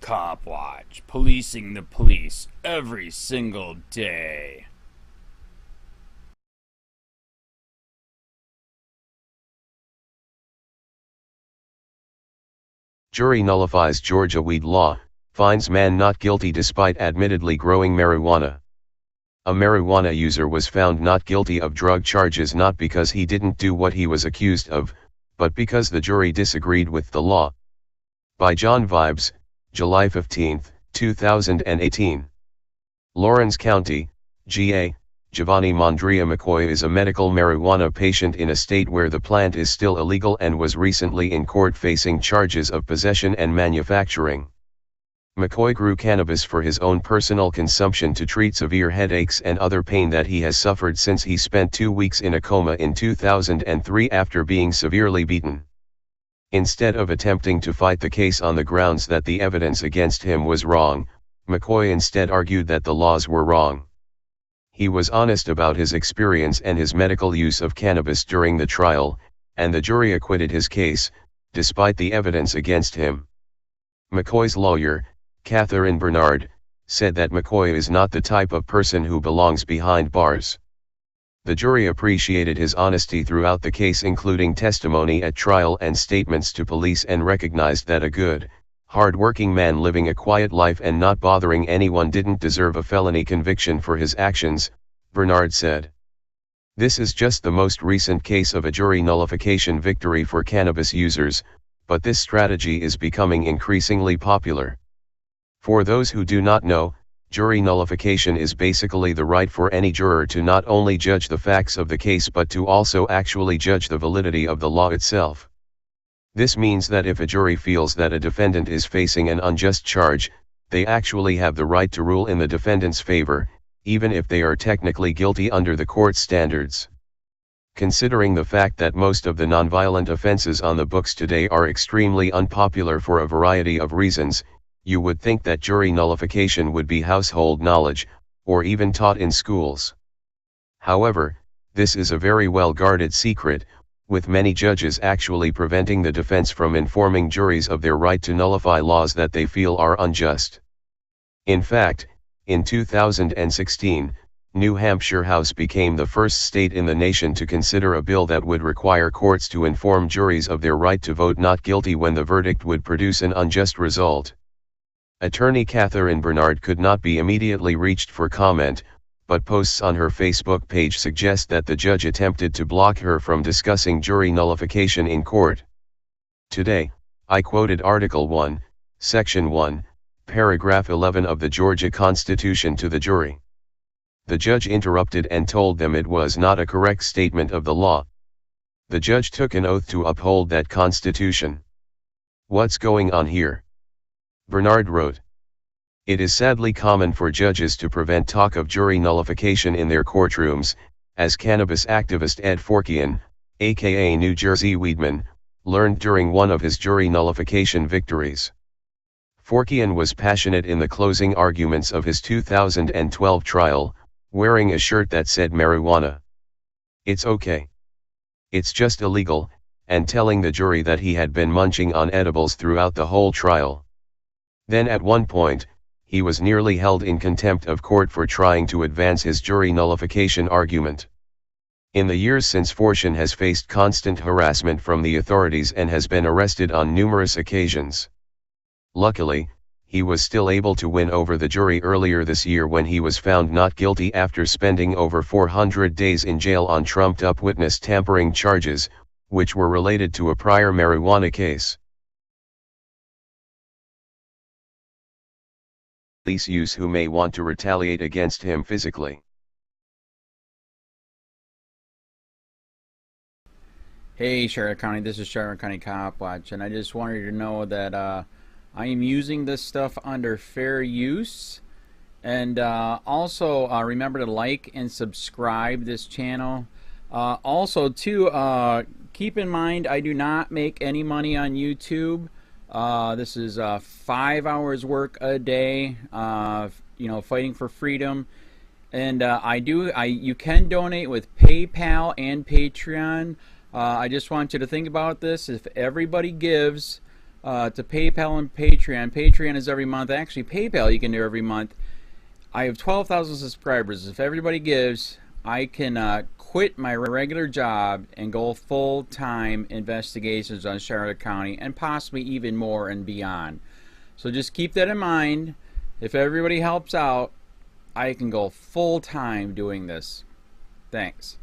COPWATCH, policing the police every single day. Jury nullifies Georgia weed law, finds man not guilty despite admittedly growing marijuana. A marijuana user was found not guilty of drug charges not because he didn't do what he was accused of, but because the jury disagreed with the law. By John Vibes, July 15, 2018. Lawrence County, GA, Giovanni Mondria McCoy is a medical marijuana patient in a state where the plant is still illegal and was recently in court facing charges of possession and manufacturing. McCoy grew cannabis for his own personal consumption to treat severe headaches and other pain that he has suffered since he spent 2 weeks in a coma in 2003 after being severely beaten. Instead of attempting to fight the case on the grounds that the evidence against him was wrong, McCoy instead argued that the laws were wrong. He was honest about his experience and his medical use of cannabis during the trial, and the jury acquitted his case, despite the evidence against him. McCoy's lawyer, Catherine Bernard, said that McCoy is not the type of person who belongs behind bars. The jury appreciated his honesty throughout the case, including testimony at trial and statements to police, and recognized that a good, hard-working man living a quiet life and not bothering anyone didn't deserve a felony conviction for his actions, Bernard said. This is just the most recent case of a jury nullification victory for cannabis users, but this strategy is becoming increasingly popular. For those who do not know, jury nullification is basically the right for any juror to not only judge the facts of the case but to also actually judge the validity of the law itself. This means that if a jury feels that a defendant is facing an unjust charge, they actually have the right to rule in the defendant's favor, even if they are technically guilty under the court's standards. Considering the fact that most of the nonviolent offenses on the books today are extremely unpopular for a variety of reasons, you would think that jury nullification would be household knowledge, or even taught in schools. However, this is a very well-guarded secret, with many judges actually preventing the defense from informing juries of their right to nullify laws that they feel are unjust. In fact, in 2016, New Hampshire House became the first state in the nation to consider a bill that would require courts to inform juries of their right to vote not guilty when the verdict would produce an unjust result. Attorney Catherine Bernard could not be immediately reached for comment, but posts on her Facebook page suggest that the judge attempted to block her from discussing jury nullification in court. Today, I quoted Article 1, Section 1, Paragraph 11 of the Georgia Constitution to the jury. The judge interrupted and told them it was not a correct statement of the law. The judge took an oath to uphold that Constitution. What's going on here? Bernard wrote. It is sadly common for judges to prevent talk of jury nullification in their courtrooms, as cannabis activist Ed Forkian, aka New Jersey Weedman, learned during one of his jury nullification victories. Forkian was passionate in the closing arguments of his 2012 trial, wearing a shirt that said marijuana. It's okay. It's just illegal, and telling the jury that he had been munching on edibles throughout the whole trial. Then at one point, he was nearly held in contempt of court for trying to advance his jury nullification argument. In the years since, Forkian has faced constant harassment from the authorities and has been arrested on numerous occasions. Luckily, he was still able to win over the jury earlier this year when he was found not guilty after spending over 400 days in jail on trumped-up witness tampering charges, which were related to a prior marijuana case. Police use who may want to retaliate against him physically. Hey Charlotte County, this is Charlotte County COPWATCH, and I just wanted you to know that I am using this stuff under fair use. And also remember to like and subscribe this channel. Also too, keep in mind I do not make any money on YouTube. This is 5 hours work a day, you know, fighting for freedom. And you can donate with PayPal and Patreon. I just want you to think about this. If everybody gives to PayPal and Patreon. Patreon is every month. Actually, PayPal you can do every month. I have 12,000 subscribers. If everybody gives, I can quit my regular job and go full-time investigations on Charlotte County and possibly even more and beyond. So just keep that in mind. If everybody helps out, I can go full-time doing this. Thanks.